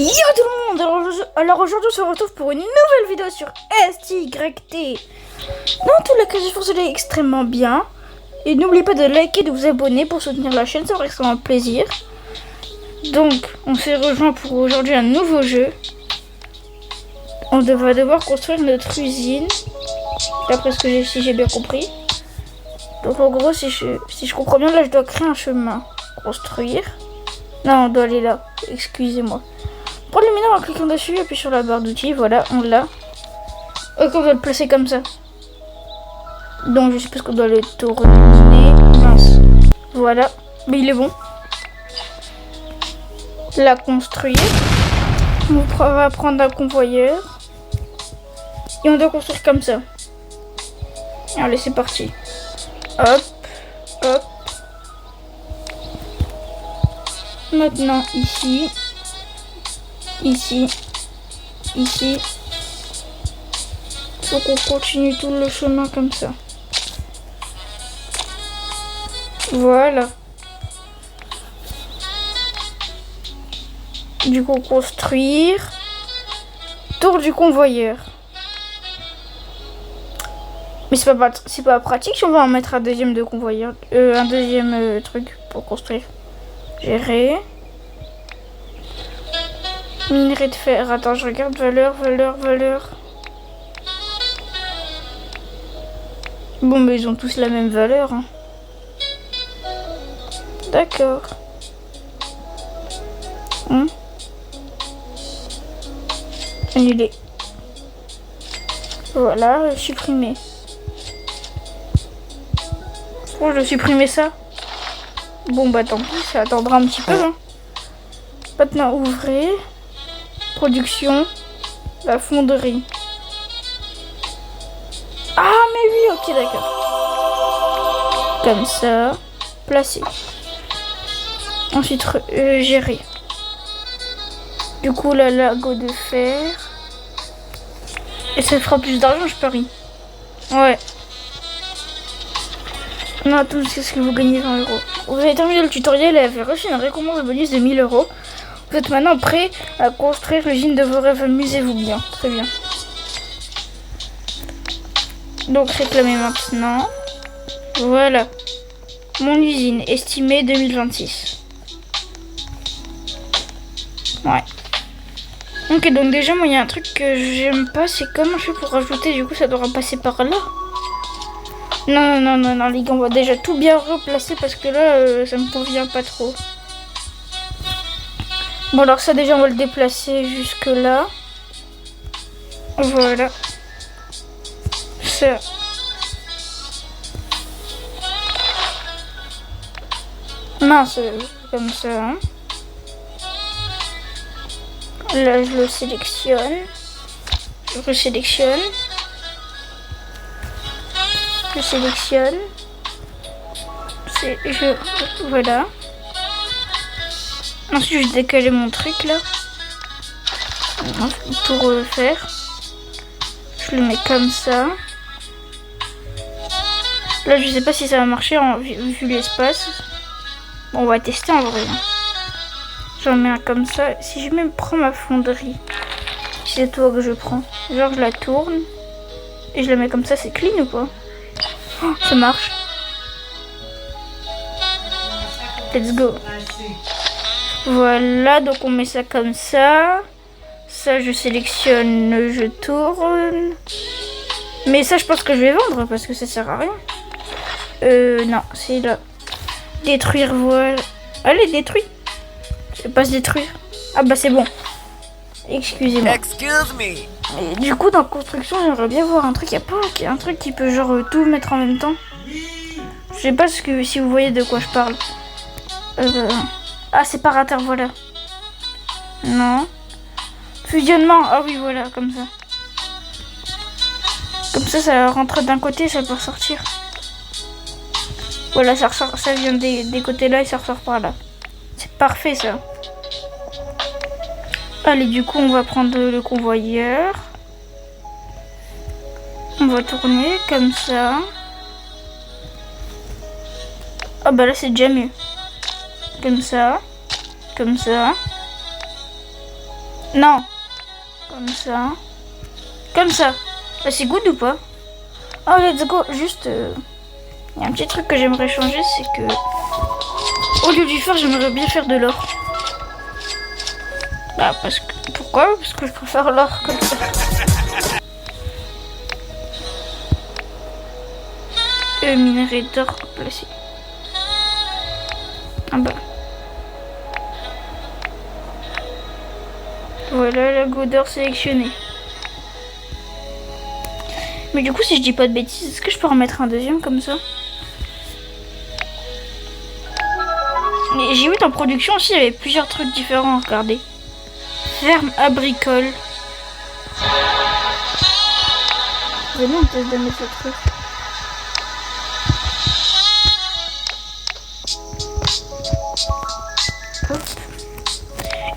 Yo tout le monde, alors aujourd'hui on se retrouve pour une nouvelle vidéo sur STYT. Dans tous les cas j'espère que vous allez extrêmement bien. Et n'oubliez pas de liker et de vous abonner pour soutenir la chaîne, ça fera extrêmement plaisir. Donc on s'est rejoint pour aujourd'hui un nouveau jeu. On va devoir construire notre usine, d'après ce que si j'ai bien compris. Donc en gros si je comprends bien là je dois créer un chemin. Construire. Non on doit aller là, excusez-moi. Prendre le mineur en cliquant dessus, appuie sur la barre d'outils, voilà, on l'a. Ok, on doit le placer comme ça. Donc je suppose qu'on doit le tourner. Mince. Voilà, mais il est bon. La construire. On va prendre un convoyeur. Et on doit construire comme ça. Allez, c'est parti. Hop, hop. Maintenant ici. Ici, ici. Faut qu'on continue tout le chemin comme ça. Voilà. Du coup, construire. Tour du convoyeur. Mais c'est pas pratique si on va en mettre un deuxième de convoyeur. Un deuxième truc pour construire. Gérer. Minerai de fer. Attends, je regarde. Valeur. Bon, mais ils ont tous la même valeur. Hein. D'accord. Annuler. Voilà, supprimer. Oh, je vais supprimer ça. Bon, bah tant pis, ça attendra un petit peu. Hein. Maintenant, ouvrez. Production, la fonderie. Ah mais oui, ok d'accord. Comme ça, placer. Ensuite gérer. Du coup la lago de fer. Et ça fera plus d'argent, je parie. Ouais. Non, attends, c'est ce que vous gagnez 20 euros. Vous avez terminé le tutoriel et avez reçu une récompense de bonus de 1000 euros. Vous êtes maintenant prêt à construire l'usine de vos rêves. Amusez-vous bien. Très bien. Donc réclamez maintenant. Voilà. Mon usine estimée 2026. Ouais. Ok, donc déjà moi il y a un truc que j'aime pas, c'est comment je fais pour rajouter, du coup ça devra passer par là. Non, les gars, on va déjà tout bien replacer parce que là ça me convient pas trop. Bon alors ça déjà on va le déplacer jusque là. Voilà. Ça. Mince, comme ça. Hein. Là je le sélectionne. Je resélectionne. Je sélectionne. Voilà. Ensuite, je décaler mon truc là. Pour refaire. Je le mets comme ça. Là, je sais pas si ça va marcher vu l'espace. Bon, on va tester en vrai. J'en mets un comme ça. Si je même prends ma fonderie, si c'est toi que je prends, genre je la tourne et je la mets comme ça, c'est clean ou pas? Oh, ça marche. Let's go. Voilà, donc on met ça comme ça. Ça, je sélectionne, je tourne. Mais ça, je pense que je vais vendre parce que ça sert à rien. Non, c'est là. Détruire, voilà. Allez, détruis. Je vais pas se détruire. Ah bah c'est bon. Excusez-moi. Excuse me. Et du coup, dans construction, j'aimerais bien voir un truc. Il y a pas un truc qui peut genre tout mettre en même temps. Je sais pas si vous voyez de quoi je parle. Ah, séparateur, voilà. Non. Fusionnement. Ah oui, voilà, comme ça. Comme ça rentre d'un côté, ça peut ressortir. Voilà, ça vient des côtés là et ça ressort par là. C'est parfait, ça. Allez, du coup, on va prendre le convoyeur. On va tourner comme ça. Ah bah là, c'est déjà mieux. Comme ça. Comme ça. Non. Comme ça. Comme ça. Bah, c'est good ou pas? Oh, let's go. Juste, y a un petit truc que j'aimerais changer, c'est que au lieu du fer, j'aimerais bien faire de l'or. Bah, parce que... Pourquoi? Parce que je préfère l'or comme ça. Minerai d'or placé. Ah bah. Voilà, la go d'or sélectionnée. Mais du coup, si je dis pas de bêtises, est-ce que je peux en mettre un deuxième comme ça? Mais j'ai vu en production aussi, il y avait plusieurs trucs différents, regardez. Ferme agricole. Venez, on peut se donner ce truc. Hop.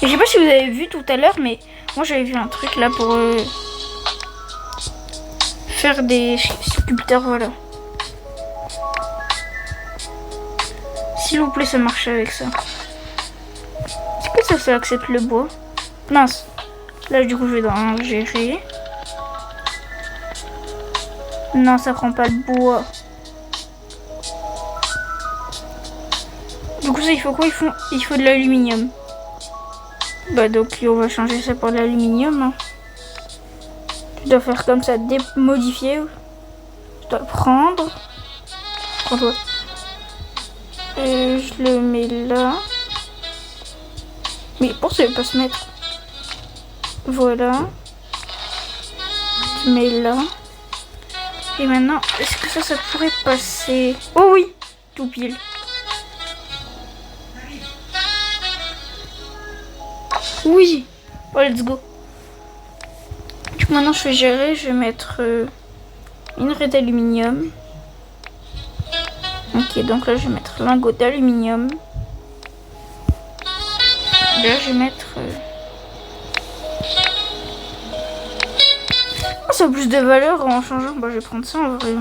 Et je sais pas si vous avez vu tout à l'heure, mais moi j'avais vu un truc là pour faire des sculpteurs, voilà. S'il vous plaît, ça marche avec ça. Est-ce que ça accepte le bois? Mince. Là, du coup, je vais dans gérer. Non, ça prend pas le bois. Du coup, ça, il faut quoi? Il faut de l'aluminium. Bah, donc, on va changer ça pour l'aluminium. Hein. Je dois faire comme ça, modifier. Je dois le prendre. Prends-toi. Et je le mets là. Mais pour ça, il va pas se mettre. Voilà. Je mets là. Et maintenant, est-ce que ça pourrait passer? Oh oui, tout pile. Oui. Oh, let's go. Du coup, maintenant, je vais gérer. Je vais mettre une raie d'aluminium. Ok, donc là, je vais mettre lingot d'aluminium. Là, je vais mettre... Oh, ça a plus de valeur en changeant. Bah, je vais prendre ça en vrai.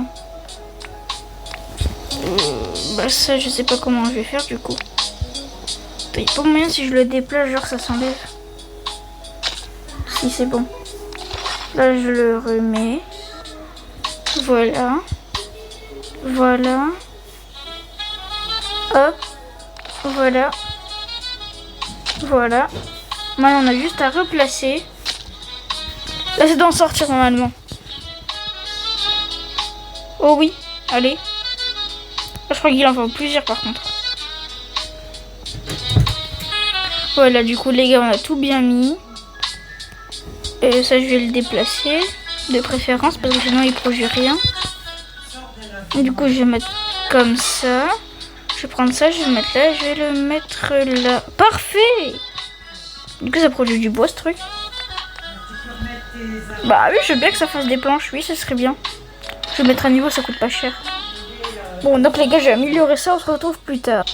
Bah, ça, je sais pas comment je vais faire du coup. Il n'y a pas moyen si je le déplace, genre ça s'enlève. Si, c'est bon. Là, je le remets. Voilà. Voilà. Hop. Voilà. Voilà. Maintenant, on a juste à replacer. Là, ça doit en sortir normalement. Oh oui. Allez. Je crois qu'il en faut plusieurs par contre. Voilà, du coup, les gars, on a tout bien mis. Et ça, je vais le déplacer. De préférence, parce que sinon, il produit rien. Et du coup, je vais mettre comme ça. Je vais prendre ça, je vais le mettre là. Je vais le mettre là. Parfait! Du coup, ça produit du bois, ce truc. Bah oui, je veux bien que ça fasse des planches. Oui, ce serait bien. Je vais mettre à niveau, ça coûte pas cher. Bon, donc les gars, j'ai amélioré ça. On se retrouve plus tard.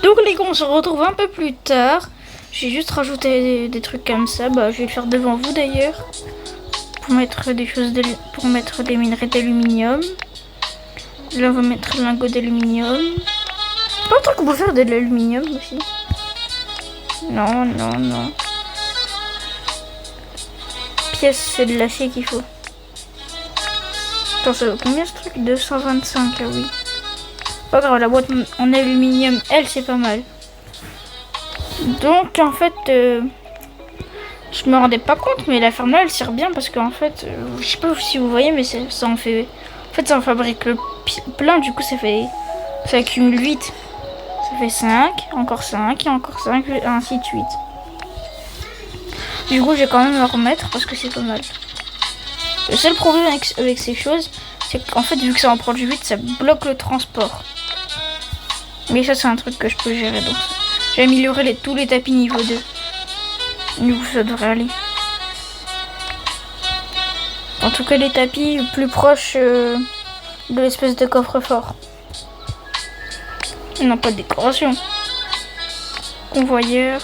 Donc les gars, on se retrouve un peu plus tard. J'ai juste rajouté des trucs comme ça. Bah, je vais le faire devant vous d'ailleurs. Pour mettre des choses pour mettre des minerais d'aluminium. Là, on va mettre le lingot d'aluminium. Pas un truc qu'on peut faire de l'aluminium aussi. Non, non, non. Pièce, c'est de l'acier qu'il faut. Attends, ça vaut combien ce truc? 225, ah oui. Pas grave, la boîte en aluminium, elle, c'est pas mal. Donc, en fait, je me rendais pas compte, mais la ferme là, elle sert bien parce qu'en fait, je sais pas si vous voyez, mais ça en fait... En fait, ça en fabrique le plein, du coup, ça accumule vite. Ça fait 5, encore 5, et encore 5, et ainsi de suite. Du coup, je vais quand même le remettre parce que c'est pas mal. Le seul problème avec ces choses, c'est qu'en fait, vu que ça en produit vite, ça bloque le transport. Mais ça, c'est un truc que je peux gérer. Donc, j'ai amélioré tous les tapis niveau 2. Du coup, ça devrait aller. En tout cas, les tapis plus proches de l'espèce de coffre-fort. Il n'a pas de décoration. Convoyeur.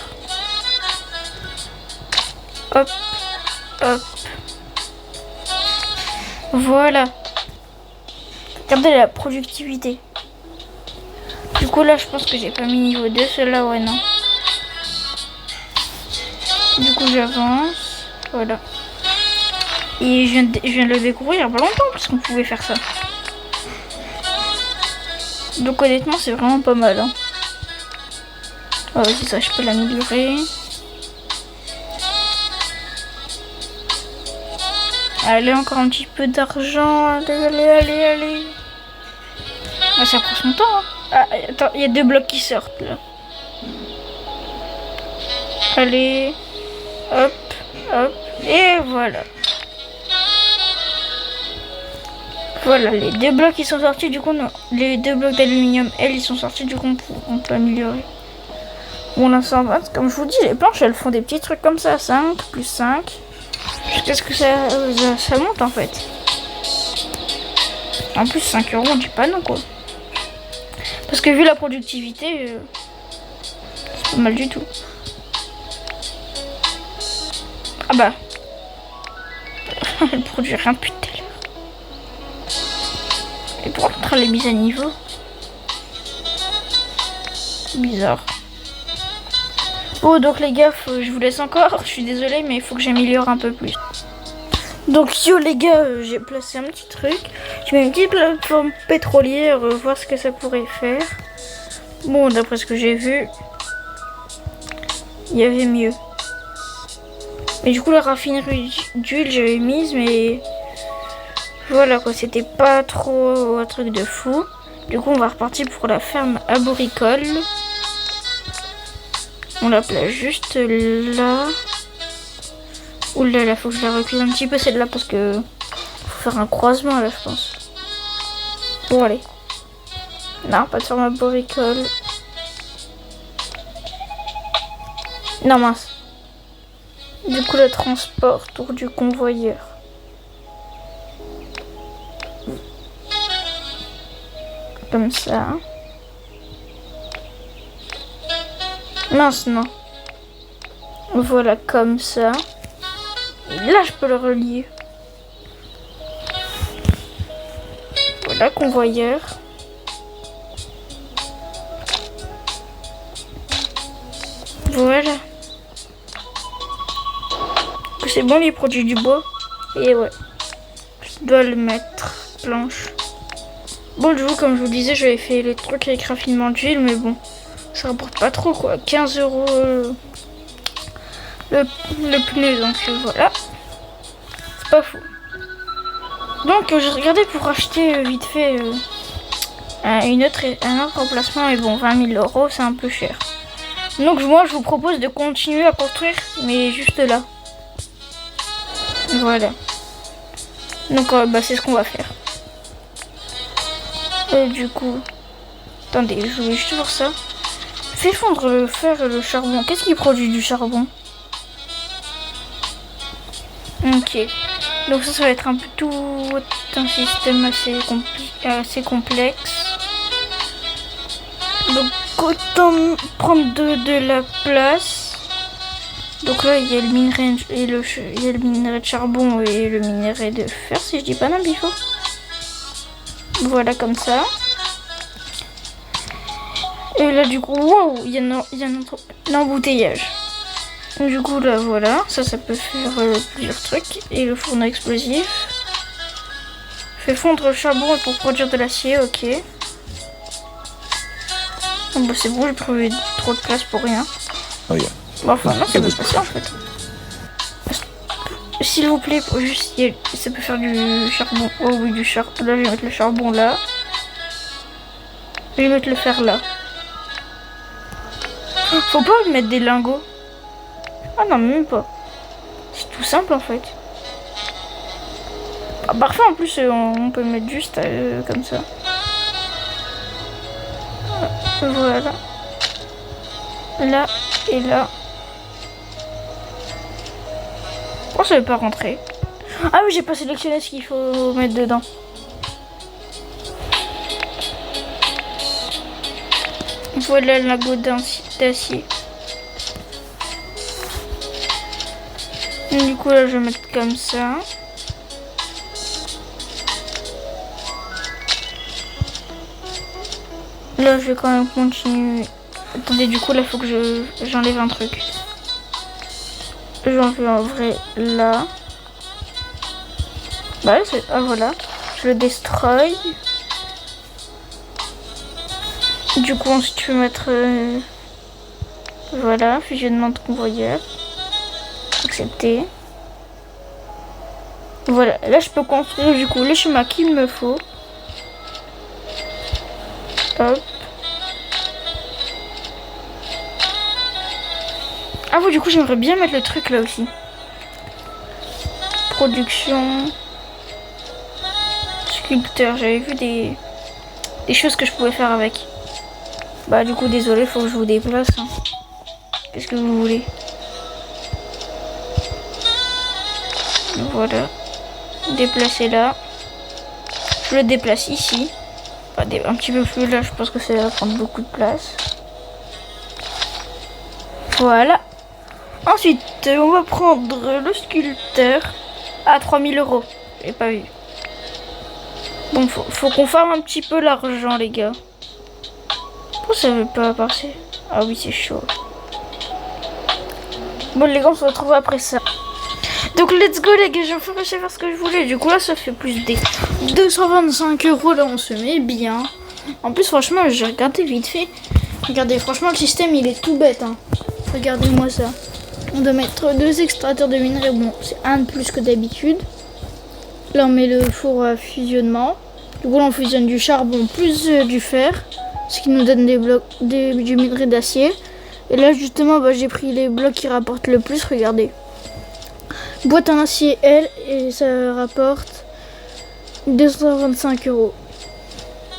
Hop. Hop. Voilà. Regardez la productivité. Du coup, là, je pense que j'ai pas mis niveau 2. Celui-là, ouais, non. Du coup, j'avance. Voilà. Et je viens de le découvrir il y a pas longtemps parce qu'on pouvait faire ça. Donc honnêtement, c'est vraiment pas mal. Hein. Ah, c'est ça, je peux l'améliorer. Allez, encore un petit peu d'argent. Allez. Ah, ça prend son temps. Hein. Ah, attends, il y a 2 blocs qui sortent là. Allez. Hop. Et voilà. Voilà, les 2 blocs qui sont sortis. Du coup, non. Les 2 blocs d'aluminium, ils sont sortis. Du coup, on peut améliorer. Bon, là, 120. Comme je vous dis, les planches, elles font des petits trucs comme ça. 5 plus 5. Jusqu'à ce que ça monte en fait. En plus 5 euros on dit pas non quoi. Parce que vu la productivité, c'est pas mal du tout. Ah bah. Elle produit rien depuis tout à l'heure. Et pour entrer les mises à niveau. Bizarre. Oh donc les gars, je vous laisse encore. Je suis désolée mais il faut que j'améliore un peu plus. Donc yo les gars, j'ai placé un petit truc. Je mets une petite plateforme pétrolière, voir ce que ça pourrait faire. Bon, d'après ce que j'ai vu, il y avait mieux. Mais du coup la raffinerie d'huile j'avais mise, mais voilà quoi, c'était pas trop un truc de fou. Du coup on va repartir pour la ferme arboricole. On la place juste là. Oulala, faut que je la recule un petit peu celle-là parce que faut faire un croisement là je pense. Bon allez. Non, pas de ferme arboricole. Non mince. Du coup le transport autour du convoyeur. Comme ça. Mince non. Voilà comme ça. Et là je peux le relier. Voilà convoyeur. Voilà. C'est bon les produits du bois. Et ouais. Je dois le mettre. Planche. Bon du coup comme je vous disais j'avais fait les trucs avec raffinement d'huile mais bon. Ça rapporte pas trop quoi. 15 euros le pneu donc voilà. C'est pas fou. Donc j'ai regardé pour acheter vite fait un autre emplacement et bon 20 000 euros c'est un peu cher. Donc moi je vous propose de continuer à construire mais juste là. Voilà. Donc bah, c'est ce qu'on va faire. Et du coup... Attendez, je voulais juste voir ça. Fais fondre le fer et le charbon. Qu'est-ce qui produit du charbon? Ok. Donc ça va être un peu tout un système assez complexe. Donc autant prendre de la place. Donc là il y a le minerai et il y a le minerai de charbon et le minerai de fer si je dis pas n'importe quoi. Voilà comme ça. Et là du coup, wow, il y a un embouteillage. Du coup là voilà, ça peut faire plusieurs trucs. Et le fourneau explosif. Fait fondre le charbon pour produire de l'acier, ok. Oh, bah, c'est bon, j'ai prévu trop de place pour rien. Oh yeah. Bon, enfin non, ça peut passer en fait. S'il vous plaît, juste, ça peut faire du charbon. Oh oui, du charbon. Là, je vais mettre le charbon là. Je vais mettre le fer là. Faut pas mettre des lingots. Ah non, même pas. C'est tout simple en fait. Ah, parfait, en plus, on peut mettre juste comme ça. Voilà. Là et là. Oh, ça veut pas rentrer. Ah oui, j'ai pas sélectionné ce qu'il faut mettre dedans. Voilà le lingot d'acier. Du coup, là, je vais mettre comme ça. Là, je vais quand même continuer. Attendez, du coup, là, il faut que j'enlève un truc. J'en veux en vrai là. Bah ah voilà. Je le destroy. Du coup ensuite tu peux mettre voilà, fusionnement de convoyeur. Accepter. Voilà, là je peux construire du coup les schémas qu'il me faut. Hop. Ah oui, du coup j'aimerais bien mettre le truc là aussi. Production. Sculpteur, j'avais vu des choses que je pouvais faire avec. Bah du coup désolé, faut que je vous déplace. Hein. Qu'est-ce que vous voulez? Voilà. Déplacer là. Je le déplace ici. Enfin, un petit peu plus là, je pense que ça va prendre beaucoup de place. Voilà. Ensuite, on va prendre le sculpteur à 3000 €. J'ai pas vu. Bon, faut qu'on farme un petit peu l'argent, les gars. Pourquoi ça veut pas passer? Ah oui, c'est chaud. Bon, les gars, on se retrouve après ça. Donc, let's go, les gars. J'ai enfin réussi à faire ce que je voulais. Du coup, là, ça fait plus des 225 €. Là, on se met bien. En plus, franchement, j'ai regardé vite fait. Regardez, franchement, le système, il est tout bête. Hein. Regardez-moi ça. On doit mettre 2 extracteurs de minerais. Bon, c'est un de plus que d'habitude. Là, on met le four à fusionnement. Du coup, là, on fusionne du charbon plus du fer. Ce qui nous donne des blocs, du minerai d'acier. Et là, justement, bah, j'ai pris les blocs qui rapportent le plus. Regardez. Boîte en acier L. Et ça rapporte 225 €.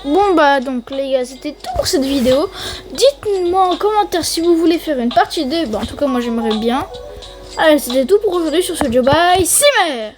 Bon bah donc les gars, c'était tout pour cette vidéo. Dites-moi en commentaire si vous voulez faire une partie 2. Bah en tout cas moi j'aimerais bien. Allez, c'était tout pour aujourd'hui sur ce Joe by Simmer.